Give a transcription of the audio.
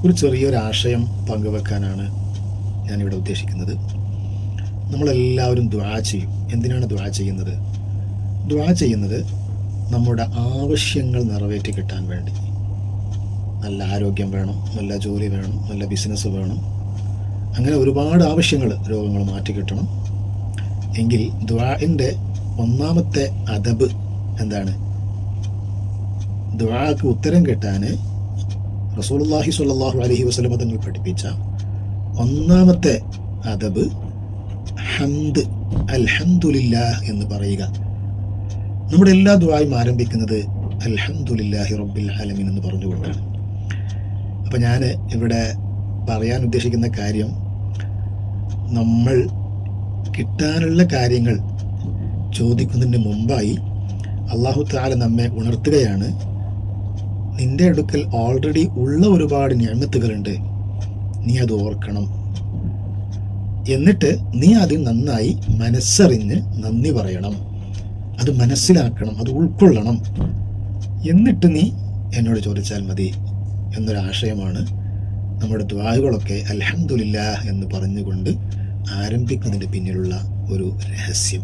ഒരു ചെറിയൊരു ആശയം പങ്കുവെക്കാനാണ് ഞാനിവിടെ ഉദ്ദേശിക്കുന്നത്. നമ്മളെല്ലാവരും ദുആ ചെയ്യും. എന്തിനാണ് ദുആ ചെയ്യുന്നത്? ദുആ ചെയ്യുന്നത് നമ്മുടെ ആവശ്യങ്ങൾ നിറവേറ്റി കിട്ടാൻ വേണ്ടി. നല്ല ആരോഗ്യം വേണം, നല്ല ജോലി വേണം, നല്ല ബിസിനസ് വേണം, അങ്ങനെ ഒരുപാട് ആവശ്യങ്ങൾ, രോഗങ്ങൾ മാറ്റിക്കിട്ടണം. എങ്കിൽ ദുആഇൻ്റെ ഒന്നാമത്തെ അദബ് എന്താണ്? ദുആക്ക് ഉത്തരം കിട്ടാൻ റസൂലുള്ളാഹി സ്വല്ലല്ലാഹു അലൈഹി വസല്ലം തങ്ങൾ പഠിപ്പിച്ച ഒന്നാമത്തെ അദബ് ഹംദ്, അൽഹംദുലില്ലാഹ് എന്ന് പറയുക. നമ്മുടെ എല്ലാ ദുആയും ആരംഭിക്കുന്നത് അൽഹംദുലില്ലാഹി റബ്ബിൽ ആലമീൻ എന്ന് പറഞ്ഞുകൊണ്ടാണ്. അപ്പം ഞാൻ ഇവിടെ പറയാൻ ഉദ്ദേശിക്കുന്ന കാര്യം, നമ്മൾ കിട്ടാനുള്ള കാര്യങ്ങൾ ചോദിക്കുന്നതിന് മുമ്പായി അല്ലാഹു തആല നമ്മെ ഉണർത്തുകയാണ്. നിന്റെ അടുക്കൽ ഓൾറെഡി ഉള്ള ഒരുപാട് നിഅമത്തുകളുണ്ട്, നീ അത് ഓർക്കണം. എന്നിട്ട് നീ അത് നന്നായി മനസ്സറിഞ്ഞ് നന്ദി പറയണം, അത് മനസ്സിലാക്കണം, അത് ഉൾക്കൊള്ളണം. എന്നിട്ട് നീ എന്നോട് ചോദിച്ചാൽ മതി എന്നൊരാശയമാണ് നമ്മുടെ ദുആകളൊക്കെ അൽഹംദുലില്ലാഹ് എന്ന് പറഞ്ഞുകൊണ്ട് ആരംഭിക്കുന്നതിൻ്റെ പിന്നിലുള്ള ഒരു രഹസ്യം.